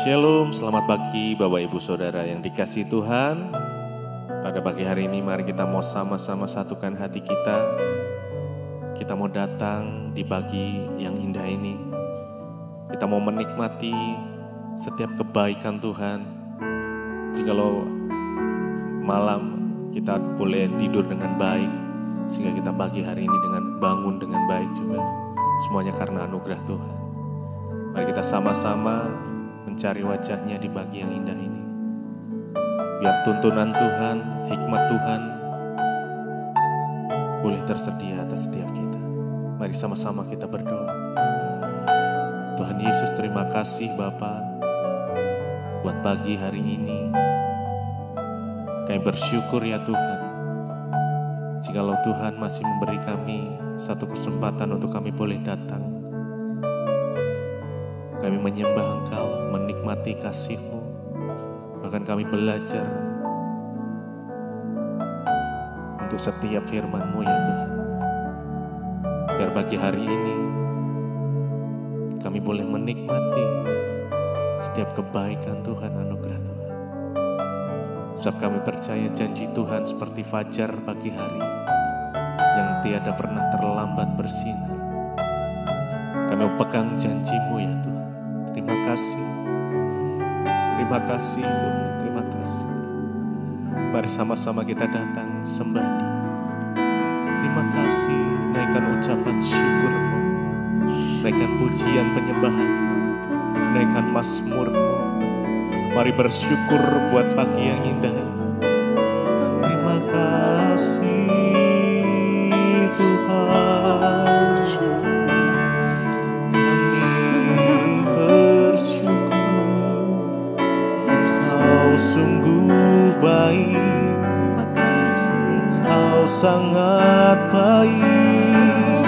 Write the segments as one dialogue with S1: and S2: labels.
S1: Shalom, selamat pagi Bapak Ibu Saudara yang dikasihi Tuhan. Pada pagi hari ini mari kita mau sama-sama satukan hati kita. Kita mau datang di pagi yang indah ini. Kita mau menikmati setiap kebaikan Tuhan. Jikalau malam kita boleh tidur dengan baik, sehingga kita pagi hari ini dengan bangun dengan baik juga. Semuanya karena anugerah Tuhan. Mari kita sama-sama mencari wajahnya di pagi yang indah ini. Biar tuntunan Tuhan, hikmat Tuhan boleh tersedia atas setiap kita. Mari sama-sama kita berdoa. Tuhan Yesus, terima kasih Bapa buat pagi hari ini. Kami bersyukur ya Tuhan, jikalau Tuhan masih memberi kami satu kesempatan untuk kami boleh datang. Kami menyembah Engkau, menikmati kasih-Mu. Bahkan kami belajar untuk setiap firman-Mu ya Tuhan. Biar pagi hari ini kami boleh menikmati setiap kebaikan Tuhan, anugerah Tuhan. Sebab kami percaya janji Tuhan seperti fajar pagi hari yang tiada pernah terlambat bersinar. Kami pegang janji-Mu ya Tuhan. Terima kasih. Terima kasih Tuhan, terima kasih. Mari sama-sama kita datang sembah Dia. Terima kasih, naikkan ucapan syukur-Mu, naikkan pujian penyembahan-Mu, naikkan mazmur-Mu. Mari bersyukur buat pagi yang indah ini. Terima kasih Tuhan. Sungguh baik, Engkau sangat baik.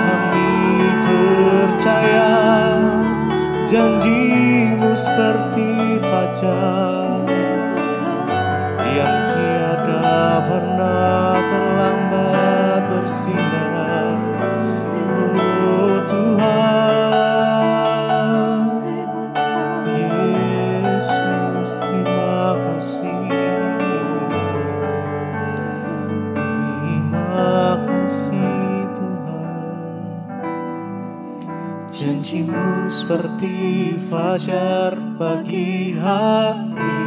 S1: Kami percaya janji-Mu seperti fajar yang tiada pernah terlambat bersinar. Oh Tuhan, janji-Mu seperti fajar pagi hari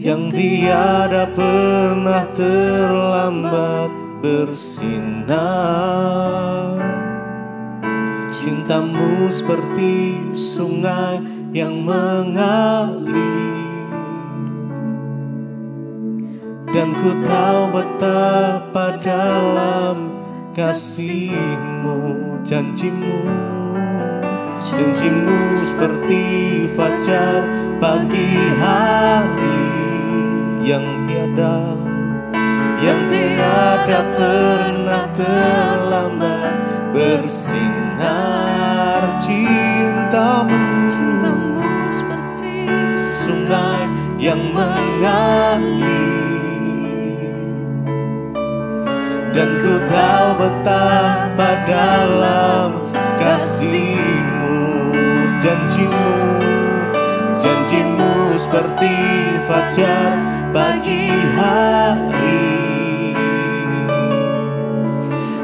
S1: yang tiada pernah terlambat bersinar. Cinta-Mu seperti sungai yang mengalir, dan ku tahu betapa dalam kasih-Mu. Janji-Mu seperti fajar pagi hari yang tiada pernah terlambat bersinar. Cinta-Mu seperti sungai yang mengalir, dan ku tahu betapa dalam kasih-Mu. Janji-Mu seperti fajar pagi hari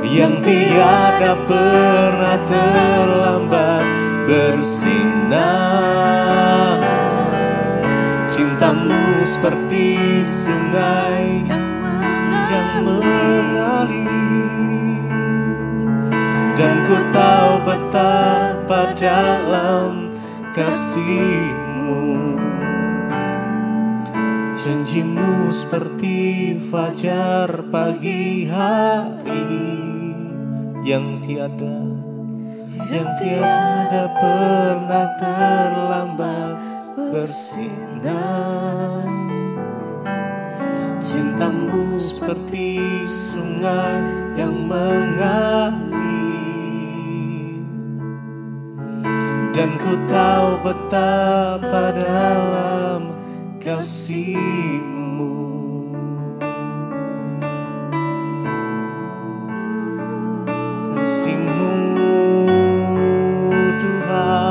S1: yang tiada pernah terlambat bersinar. Cinta-Mu seperti sungai yang mengalir, dan ku tahu betapa dalam kasih-Mu. Janji-Mu seperti fajar pagi hari yang tiada pernah terlambat bersinar. Cinta-Mu seperti sungai yang mengalir, dan ku tahu betapa dalam kasih-Mu. Kasih-Mu Tuhan.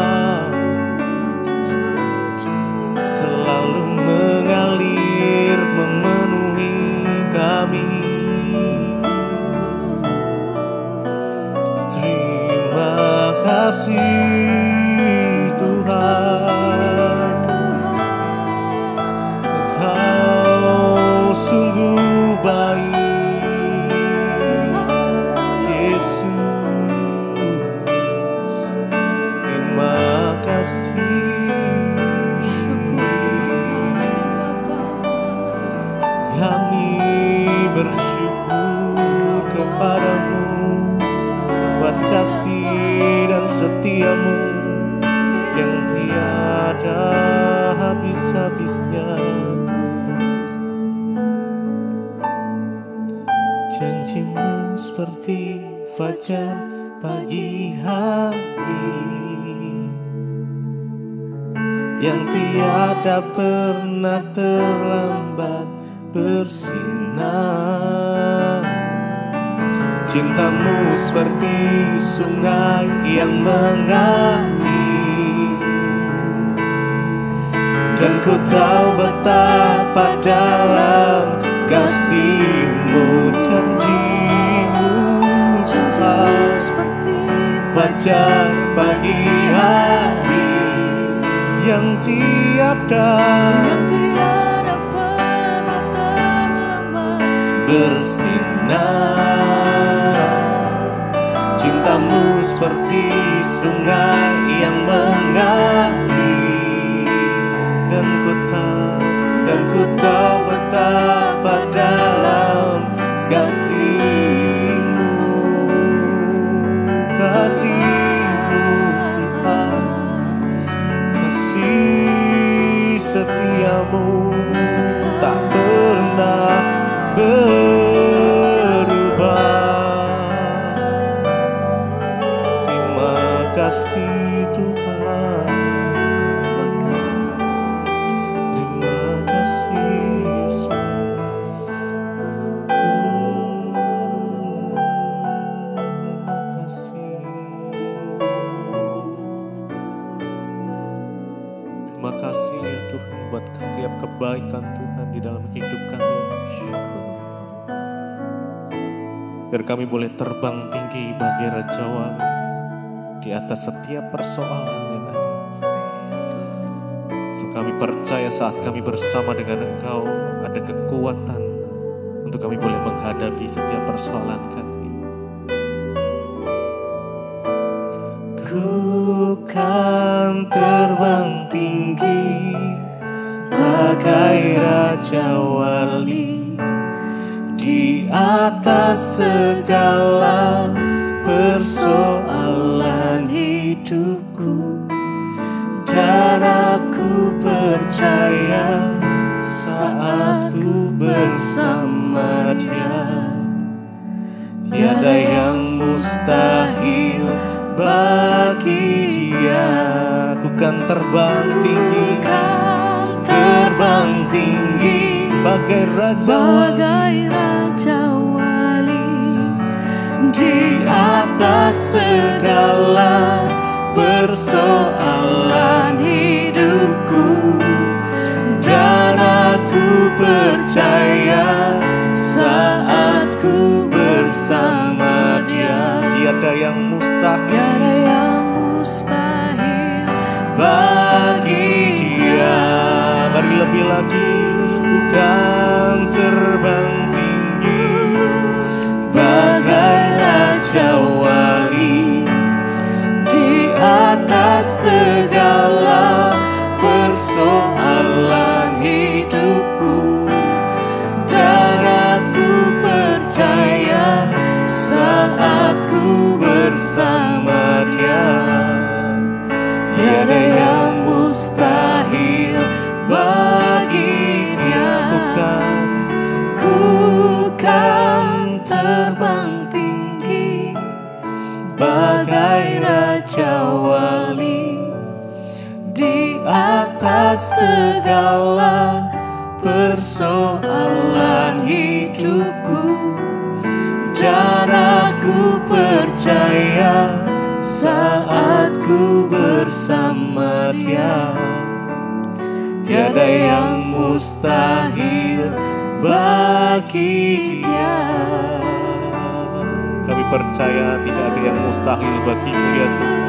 S1: setiamu yang tiada habis-habisnya. Janjimu seperti fajar pagi hari yang tiada pernah terlambat bersinar. Cintamu seperti sungai yang mengalir, dan ku tahu betapa dalam kasih-Mu. Janji-Mu
S2: seperti
S1: fajar pagi hari yang tiada
S2: pernah terlambat
S1: bersinar. Cintamu seperti sungai yang mengalir, dan ku tahu betapa dalam kasih-Mu, Tuhan. Kasih setiamu tak pernah berubah. Terima kasih Tuhan. Terima kasih Yesus. Terima kasih. Terima kasih ya Tuhan buat setiap kebaikan Tuhan di dalam hidup kami. Biar kami boleh terbang tinggi bagai Raja Wali di atas setiap persoalan yang ada. So, kami percaya saat kami bersama dengan Engkau ada kekuatan untuk kami boleh menghadapi setiap persoalan kami. Ku kan terbang tinggi bagai Raja Wali di atas segala persoalan hidupku, dan aku percaya saat ku bersama Dia tiada yang mustahil bagi Dia. Ku kan terbang tinggi bagai Raja
S2: Wali
S1: di atas segala persoalan hidupku, dan aku percaya saat ku bersama Dia tiada yang mustahil bagi Dia. Mari lebih lagi. Bukan terbang tinggi bagai Raja Wali di atas segala persoalan hidupku, dan aku percaya saat ku bersama Dia tiada yang mustahil bagi Dia. Ku kan terbang tinggi bagai Raja Wali di atas segala persoalan hidupku, dan aku percaya saat ku bersama Dia tiada yang mustahil bagi Dia. Kami percaya tidak ada yang mustahil bagi-Mu ya Tuhan.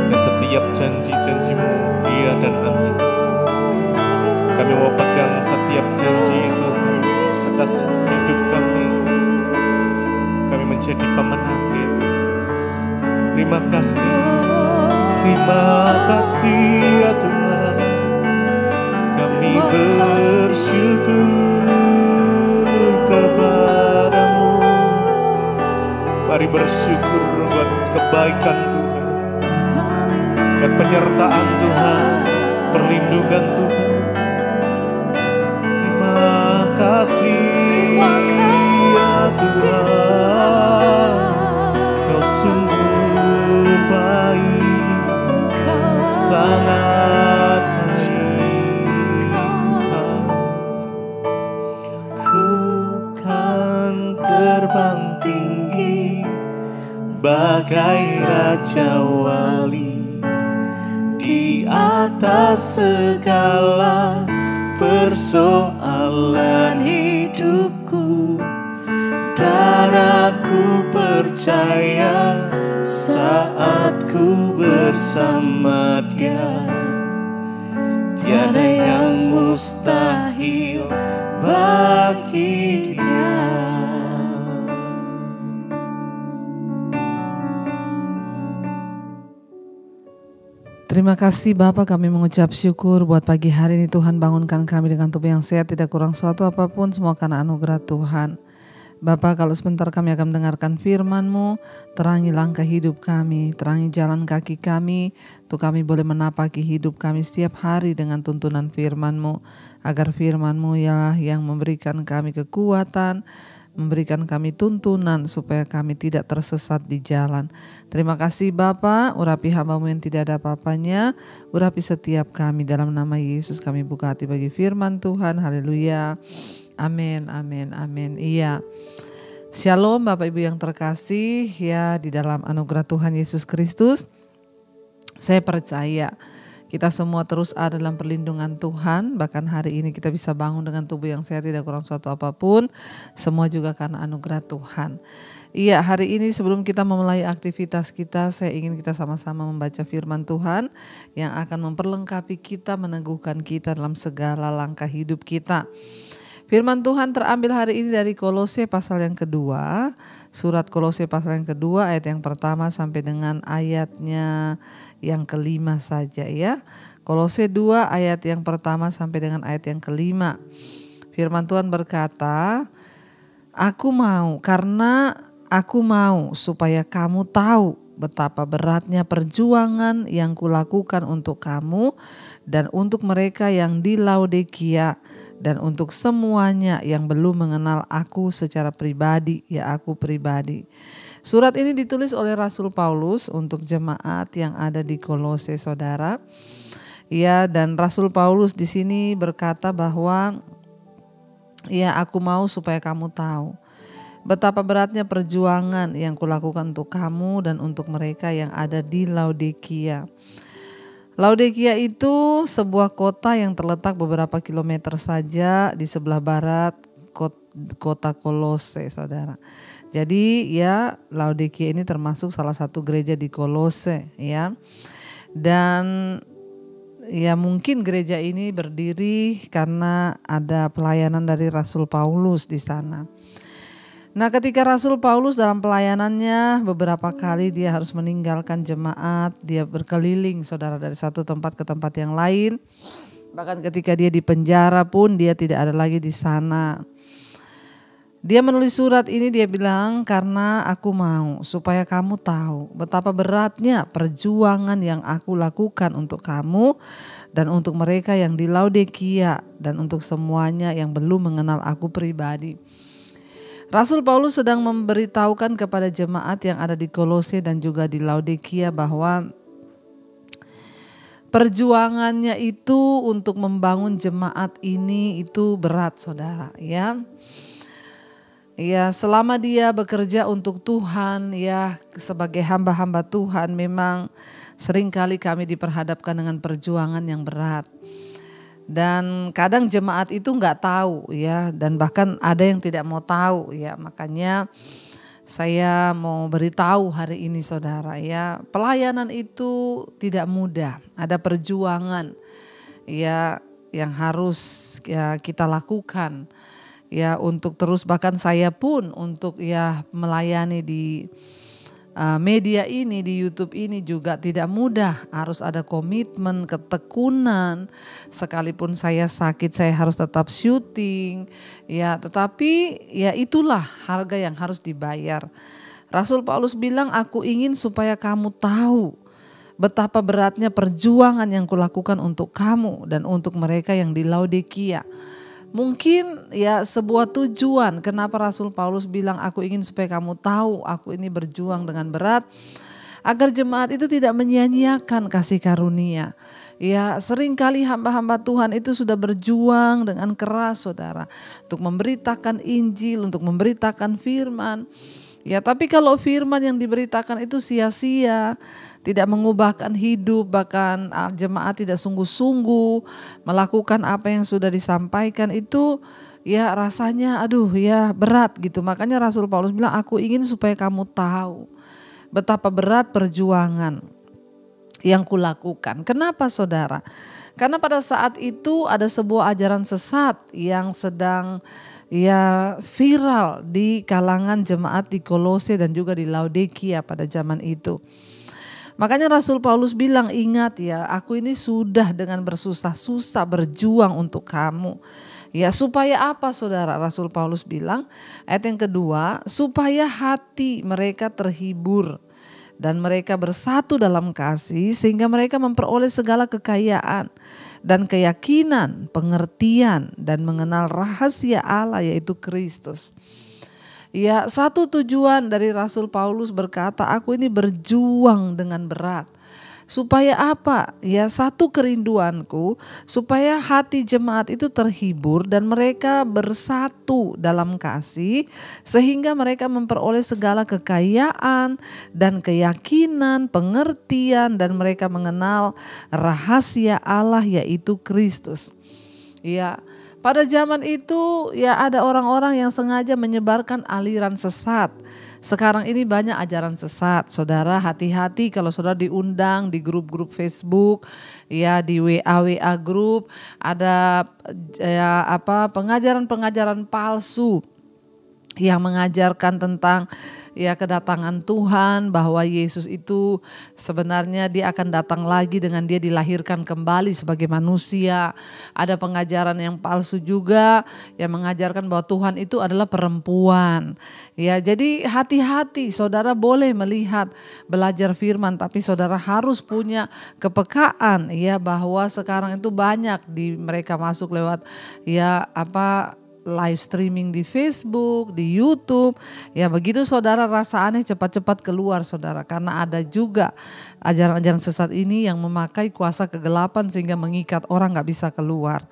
S1: Dan setiap janji-janji-Mu iya dan amin. Kami mau pegang setiap janji itu atas hidup kami. Kami menjadi pemenang ya Tuhan. Terima kasih ya Tuhan. Kami bersyukur kepadamu. Mari bersyukur buat kebaikan Tuhan, dan penyertaan Tuhan, perlindungan Tuhan. Terima kasih ya Tuhan, Kau sungguh baik, sangat baik Tuhan. Ku kan terbang tinggi bagai Raja Wali di atas segala persoalan hidupku, dan aku percaya saat ku bersama Dia, tiada yang mustahil bagi Dia.
S3: Terima kasih Bapa, kami mengucap syukur buat pagi hari ini. Tuhan bangunkan kami dengan tubuh yang sehat, tidak kurang suatu apapun, semua karena anugerah Tuhan. Bapa, kalau sebentar kami akan mendengarkan firman-Mu, terangi langkah hidup kami, terangi jalan kaki kami, untuk kami boleh menapaki hidup kami setiap hari dengan tuntunan firman-Mu, agar firman-Mu ya yang memberikan kami kekuatan, memberikan kami tuntunan supaya kami tidak tersesat di jalan. Terima kasih Bapa, urapi hamba-Mu yang tidak ada apa-apanya, urapi setiap kami, dalam nama Yesus kami buka hati bagi firman Tuhan. Haleluya. Amin, amin, amin. Iya. Shalom Bapak Ibu yang terkasih ya di dalam anugerah Tuhan Yesus Kristus. Saya percaya kita semua terus ada dalam perlindungan Tuhan. Bahkan hari ini kita bisa bangun dengan tubuh yang sehat, tidak kurang suatu apapun. Semua juga karena anugerah Tuhan. Iya, hari ini sebelum kita memulai aktivitas kita, saya ingin kita sama-sama membaca firman Tuhan yang akan memperlengkapi kita, meneguhkan kita dalam segala langkah hidup kita. Firman Tuhan terambil hari ini dari Kolose pasal yang kedua. Surat Kolose pasal yang kedua ayat yang pertama sampai dengan ayatnya yang kelima saja ya. Kolose 2 ayat yang pertama sampai dengan ayat yang kelima. Firman Tuhan berkata, karena aku mau supaya kamu tahu betapa beratnya perjuangan yang kulakukan untuk kamu dan untuk mereka yang di Laodikia, dan untuk semuanya yang belum mengenal aku secara pribadi, ya aku pribadi. Surat ini ditulis oleh Rasul Paulus untuk jemaat yang ada di Kolose, saudara. Ya, dan Rasul Paulus di sini berkata bahwa ya aku mau supaya kamu tahu betapa beratnya perjuangan yang kulakukan untuk kamu dan untuk mereka yang ada di Laodikia. Laodikia itu sebuah kota yang terletak beberapa kilometer saja di sebelah barat kota Kolose, saudara. Jadi ya Laodikia ini termasuk salah satu gereja di Kolose ya. Dan ya mungkin gereja ini berdiri karena ada pelayanan dari Rasul Paulus di sana. Nah, ketika Rasul Paulus dalam pelayanannya beberapa kali dia harus meninggalkan jemaat, dia berkeliling saudara dari satu tempat ke tempat yang lain. Bahkan ketika dia di penjara pun dia tidak ada lagi di sana. Dia menulis surat ini, dia bilang, karena aku mau supaya kamu tahu betapa beratnya perjuangan yang aku lakukan untuk kamu dan untuk mereka yang di Laodikia dan untuk semuanya yang belum mengenal aku pribadi. Rasul Paulus sedang memberitahukan kepada jemaat yang ada di Kolose dan juga di Laodikia bahwa perjuangannya itu untuk membangun jemaat ini itu berat, saudara, ya. Ya, selama dia bekerja untuk Tuhan, ya sebagai hamba-hamba Tuhan, memang seringkali kami diperhadapkan dengan perjuangan yang berat. Dan kadang jemaat itu nggak tahu ya, dan bahkan ada yang tidak mau tahu ya. Makanya saya mau beritahu hari ini saudara ya, pelayanan itu tidak mudah, ada perjuangan ya yang harus ya kita lakukan ya untuk terus, bahkan saya pun untuk ya melayani di media ini, di YouTube ini juga tidak mudah, harus ada komitmen, ketekunan. Sekalipun saya sakit, saya harus tetap syuting, ya. Tetapi ya itulah harga yang harus dibayar. Rasul Paulus bilang, aku ingin supaya kamu tahu betapa beratnya perjuangan yang kulakukan untuk kamu dan untuk mereka yang di Laodikia. Mungkin ya sebuah tujuan kenapa Rasul Paulus bilang, aku ingin supaya kamu tahu aku ini berjuang dengan berat, agar jemaat itu tidak menyia-nyiakan kasih karunia. Ya, seringkali hamba-hamba Tuhan itu sudah berjuang dengan keras, saudara, untuk memberitakan Injil, untuk memberitakan firman. Ya, tapi kalau firman yang diberitakan itu sia-sia, tidak mengubahkan hidup, bahkan jemaat tidak sungguh-sungguh melakukan apa yang sudah disampaikan, itu ya rasanya aduh ya berat gitu. Makanya Rasul Paulus bilang, aku ingin supaya kamu tahu betapa berat perjuangan yang kulakukan. Kenapa, saudara? Karena pada saat itu ada sebuah ajaran sesat yang sedang ya viral di kalangan jemaat di Kolose dan juga di Laodikia pada zaman itu. Makanya Rasul Paulus bilang, ingat ya, aku ini sudah dengan bersusah-susah berjuang untuk kamu. Ya, supaya apa, saudara? Rasul Paulus bilang, ayat yang kedua, supaya hati mereka terhibur dan mereka bersatu dalam kasih, sehingga mereka memperoleh segala kekayaan dan keyakinan, pengertian, dan mengenal rahasia Allah, yaitu Kristus. Ya, satu tujuan dari Rasul Paulus berkata, aku ini berjuang dengan berat. Supaya apa? Ya, satu kerinduanku supaya hati jemaat itu terhibur dan mereka bersatu dalam kasih, sehingga mereka memperoleh segala kekayaan dan keyakinan, pengertian, dan mereka mengenal rahasia Allah, yaitu Kristus. Ya, pada zaman itu ya ada orang-orang yang sengaja menyebarkan aliran sesat. Sekarang ini banyak ajaran sesat. Saudara, hati-hati kalau saudara diundang di grup-grup Facebook, ya di WA grup, ada ya pengajaran-pengajaran palsu yang mengajarkan tentang ya kedatangan Tuhan, bahwa Yesus itu sebenarnya dia akan datang lagi dengan dia dilahirkan kembali sebagai manusia. Ada pengajaran yang palsu juga yang mengajarkan bahwa Tuhan itu adalah perempuan. Ya, jadi hati-hati, saudara boleh melihat, belajar firman, tapi saudara harus punya kepekaan ya, bahwa sekarang itu banyak mereka masuk lewat ya live streaming di Facebook, di YouTube. Ya, begitu saudara rasa aneh, cepat-cepat keluar, saudara, karena ada juga ajaran-ajaran sesat ini yang memakai kuasa kegelapan sehingga mengikat orang gak bisa keluar.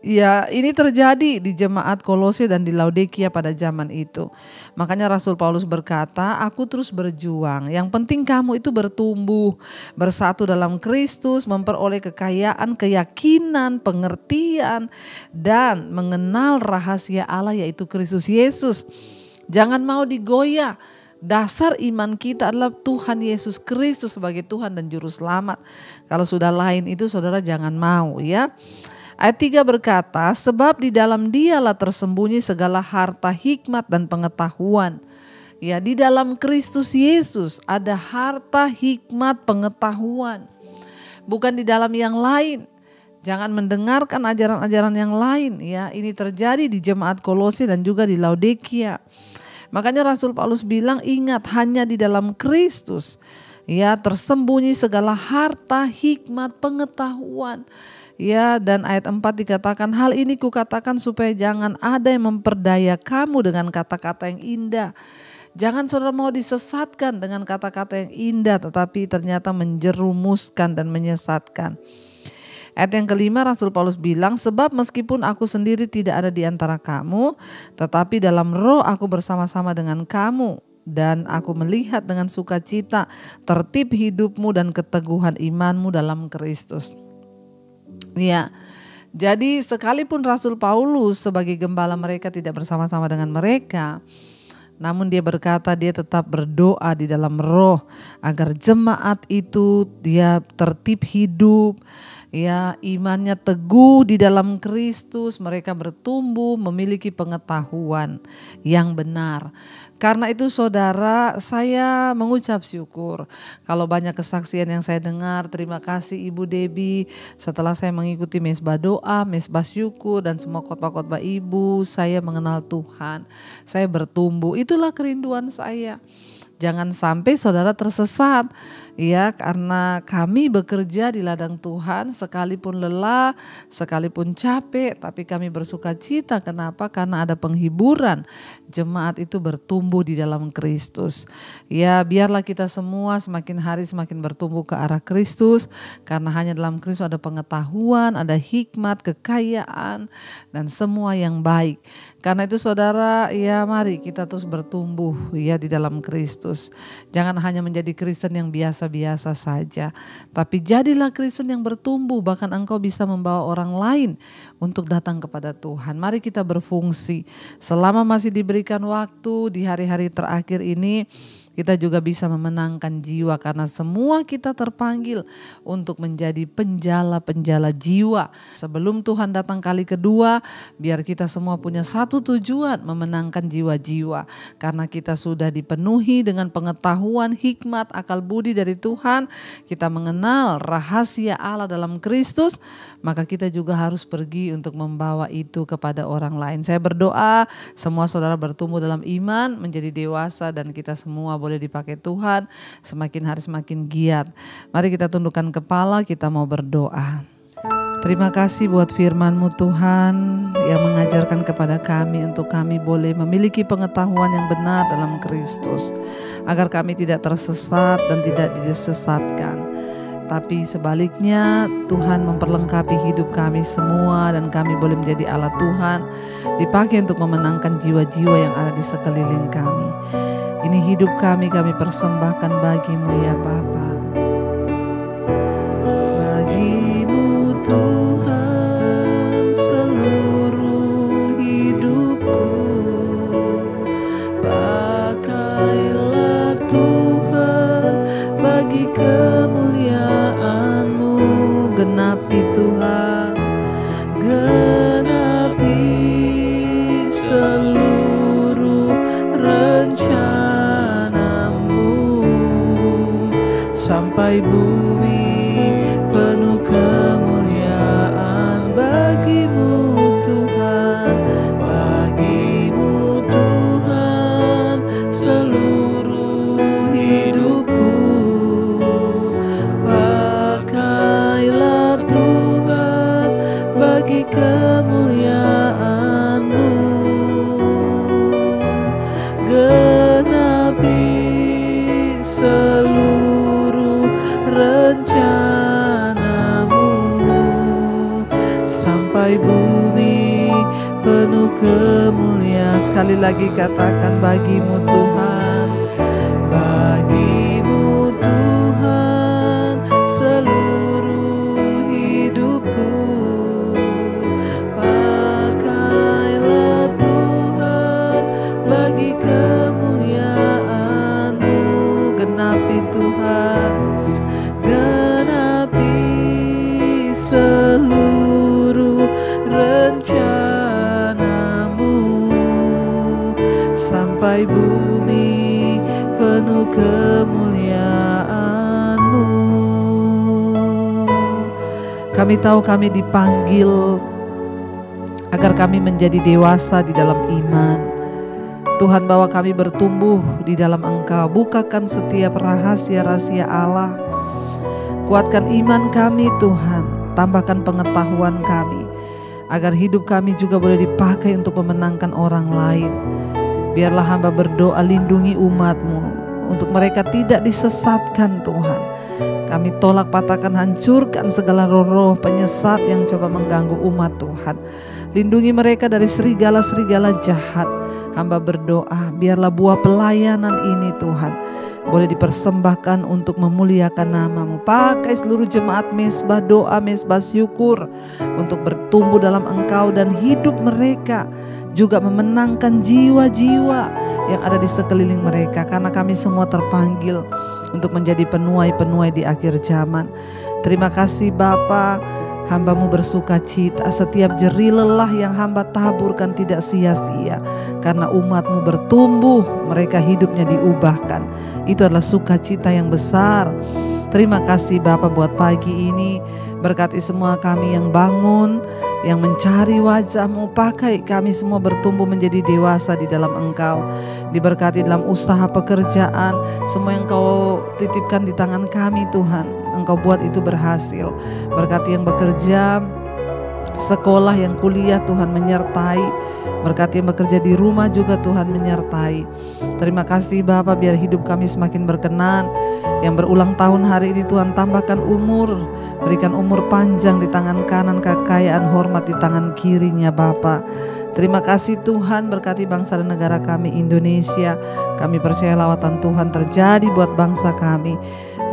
S3: Ya, ini terjadi di jemaat Kolose dan di Laodikia pada zaman itu. Makanya Rasul Paulus berkata, aku terus berjuang. Yang penting kamu itu bertumbuh, bersatu dalam Kristus, memperoleh kekayaan, keyakinan, pengertian, dan mengenal rahasia Allah, yaitu Kristus Yesus. Jangan mau digoyah. Dasar iman kita adalah Tuhan Yesus Kristus sebagai Tuhan dan Juru Selamat. Kalau sudah lain itu saudara jangan mau ya. Ayat 3 berkata, sebab di dalam dialah tersembunyi segala harta hikmat dan pengetahuan. Ya, di dalam Kristus Yesus ada harta hikmat pengetahuan. Bukan di dalam yang lain. Jangan mendengarkan ajaran-ajaran yang lain ya. Ini terjadi di jemaat Kolose dan juga di Laodikia. Makanya Rasul Paulus bilang, ingat, hanya di dalam Kristus ya tersembunyi segala harta hikmat pengetahuan. Ya, dan ayat 4 dikatakan, hal ini kukatakan supaya jangan ada yang memperdaya kamu dengan kata-kata yang indah. Jangan saudara mau disesatkan dengan kata-kata yang indah, tetapi ternyata menjerumuskan dan menyesatkan. Ayat yang kelima Rasul Paulus bilang, sebab meskipun aku sendiri tidak ada di antara kamu, tetapi dalam roh aku bersama-sama dengan kamu. Dan aku melihat dengan sukacita tertib hidupmu dan keteguhan imanmu dalam Kristus. Ya, jadi sekalipun Rasul Paulus sebagai gembala mereka tidak bersama-sama dengan mereka, namun dia berkata dia tetap berdoa di dalam roh agar jemaat itu dia tertib hidup, ya imannya teguh di dalam Kristus, mereka bertumbuh memiliki pengetahuan yang benar. Karena itu saudara, saya mengucap syukur kalau banyak kesaksian yang saya dengar. Terima kasih Ibu Debbie, setelah saya mengikuti mesbah doa, mesbah syukur dan semua khotbah-khotbah Ibu, saya mengenal Tuhan, saya bertumbuh. Itulah kerinduan saya. Jangan sampai saudara tersesat, ya, karena kami bekerja di ladang Tuhan sekalipun lelah, sekalipun capek, tapi kami bersuka cita. Kenapa? Karena ada penghiburan. Jemaat itu bertumbuh di dalam Kristus. Ya, biarlah kita semua semakin hari semakin bertumbuh ke arah Kristus, karena hanya dalam Kristus ada pengetahuan, ada hikmat, kekayaan, dan semua yang baik. Karena itu saudara, ya mari kita terus bertumbuh ya di dalam Kristus. Jangan hanya menjadi Kristen yang biasa-biasa saja, tapi jadilah Kristen yang bertumbuh, bahkan engkau bisa membawa orang lain untuk datang kepada Tuhan. Mari kita berfungsi selama masih diberikan waktu di hari-hari terakhir ini. Kita juga bisa memenangkan jiwa, karena semua kita terpanggil untuk menjadi penjala-penjala jiwa. Sebelum Tuhan datang kali kedua, biar kita semua punya satu tujuan, memenangkan jiwa-jiwa. Karena kita sudah dipenuhi dengan pengetahuan, hikmat, akal budi dari Tuhan. Kita mengenal rahasia Allah dalam Kristus, maka kita juga harus pergi untuk membawa itu kepada orang lain. Saya berdoa semua saudara bertumbuh dalam iman, menjadi dewasa, dan kita semua boleh dipakai Tuhan semakin hari semakin giat. Mari kita tundukkan kepala, kita mau berdoa. Terima kasih buat firman-Mu Tuhan yang mengajarkan kepada kami untuk kami boleh memiliki pengetahuan yang benar dalam Kristus, agar kami tidak tersesat dan tidak disesatkan. Tapi sebaliknya Tuhan memperlengkapi hidup kami semua, dan kami boleh menjadi alat Tuhan, dipakai untuk memenangkan jiwa-jiwa yang ada di sekeliling kami. Ini hidup kami persembahkan bagi-Mu ya Bapa. Bagi-Mu Tuhan seluruh hidupku, pakailah Tuhan bagi kemuliaan-Mu. Genapi Tuhan, genapi seluruh rencana sampai bumi penuh kemuliaan. Bagi-Mu Tuhan, bagi-Mu Tuhan seluruh hidupku, pakailah Tuhan bagi kemuliaan-Mu. Genapi seluruh rencana-Mu sampai bumi penuh kemuliaan. Sekali lagi katakan, bagi-Mu Tuhan, bagi-Mu Tuhan seluruh hidupku, pakailah Tuhan bagi kemuliaan-Mu. Genapi Tuhan, genapi seluruh rencana-Mu sampai bumi penuh kemuliaan-Mu. Kami tahu kami dipanggil agar kami menjadi dewasa di dalam iman. Tuhan, bawa kami bertumbuh di dalam Engkau. Bukakan setiap rahasia-rahasia Allah. Kuatkan iman kami Tuhan. Tambahkan pengetahuan kami, agar hidup kami juga boleh dipakai untuk memenangkan orang lain. Biarlah hamba berdoa, lindungi umat-Mu, untuk mereka tidak disesatkan Tuhan. Kami tolak, patahkan, hancurkan segala roh-roh penyesat yang coba mengganggu umat Tuhan. Lindungi mereka dari serigala-serigala jahat. Hamba berdoa, biarlah buah pelayanan ini Tuhan boleh dipersembahkan untuk memuliakan nama-Mu. Pakai seluruh jemaat mesbah doa, mesbah syukur untuk bertumbuh dalam Engkau, dan hidup mereka juga memenangkan jiwa-jiwa yang ada di sekeliling mereka. Karena kami semua terpanggil untuk menjadi penuai-penuai di akhir zaman. Terima kasih Bapa, hamba-Mu bersuka cita setiap jerih lelah yang hamba taburkan tidak sia-sia. Karena umat-Mu bertumbuh, mereka hidupnya diubahkan. Itu adalah sukacita yang besar. Terima kasih Bapa buat pagi ini. Berkati semua kami yang bangun, yang mencari wajah-Mu. Pakai kami semua bertumbuh menjadi dewasa di dalam Engkau. Diberkati dalam usaha pekerjaan, semua yang Kau titipkan di tangan kami Tuhan, Engkau buat itu berhasil. Berkati yang bekerja, sekolah, yang kuliah, Tuhan menyertai. Berkati yang bekerja di rumah juga Tuhan menyertai. Terima kasih Bapa, biar hidup kami semakin berkenan. Yang berulang tahun hari ini Tuhan tambahkan umur, berikan umur panjang di tangan kanan, kekayaan hormat di tangan kirinya Bapa. Terima kasih Tuhan, berkati bangsa dan negara kami Indonesia. Kami percaya lawatan Tuhan terjadi buat bangsa kami.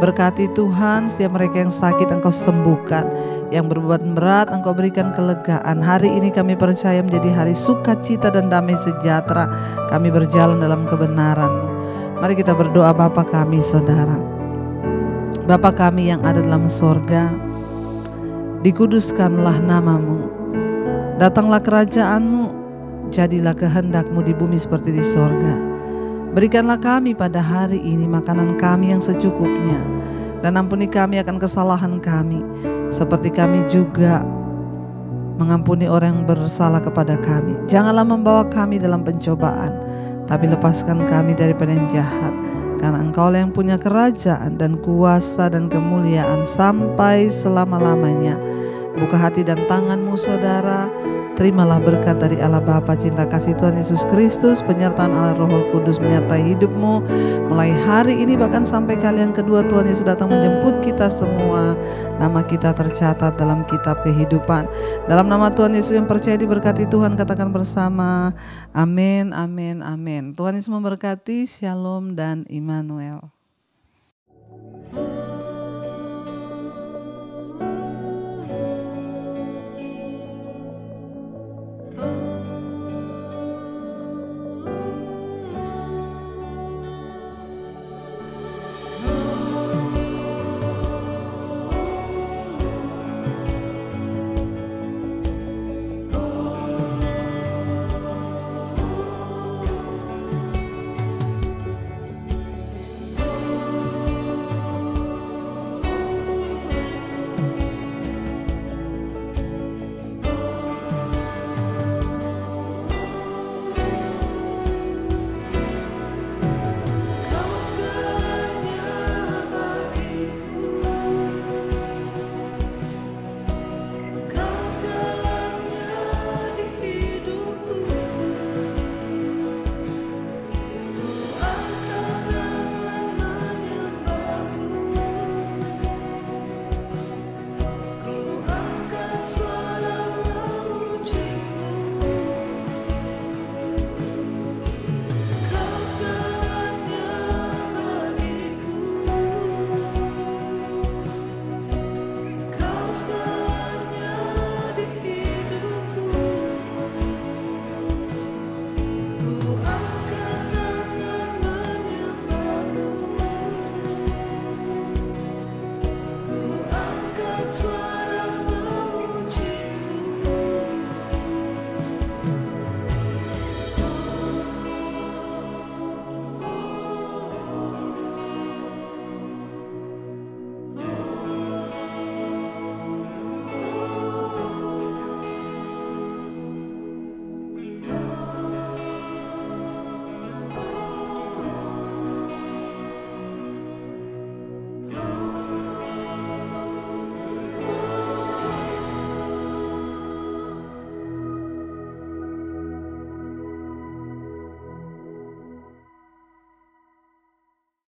S3: Berkati Tuhan, setiap mereka yang sakit Engkau sembuhkan, yang berbeban berat Engkau berikan kelegaan. Hari ini kami percaya menjadi hari sukacita dan damai sejahtera. Kami berjalan dalam kebenaran-Mu. Mari kita berdoa. Bapa kami Saudara, Bapa kami yang ada dalam sorga, dikuduskanlah nama-Mu, datanglah kerajaan-Mu, jadilah kehendak-Mu di bumi seperti di sorga. Berikanlah kami pada hari ini makanan kami yang secukupnya, dan ampuni kami akan kesalahan kami, seperti kami juga mengampuni orang yang bersalah kepada kami. Janganlah membawa kami dalam pencobaan, tapi lepaskan kami daripada yang jahat. Karena Engkaulah yang punya kerajaan dan kuasa dan kemuliaan sampai selama-lamanya. Buka hati dan tangan-Mu Saudara. Terimalah berkat dari Allah Bapa, cinta kasih Tuhan Yesus Kristus, penyertaan Allah Roh Kudus menyertai hidupmu mulai hari ini bahkan sampai kali yang kedua Tuhan Yesus datang menjemput kita semua. Nama kita tercatat dalam kitab kehidupan. Dalam nama Tuhan Yesus yang percaya diberkati Tuhan, katakan bersama, amin, amin, amin. Tuhan Yesus memberkati. Shalom dan Immanuel.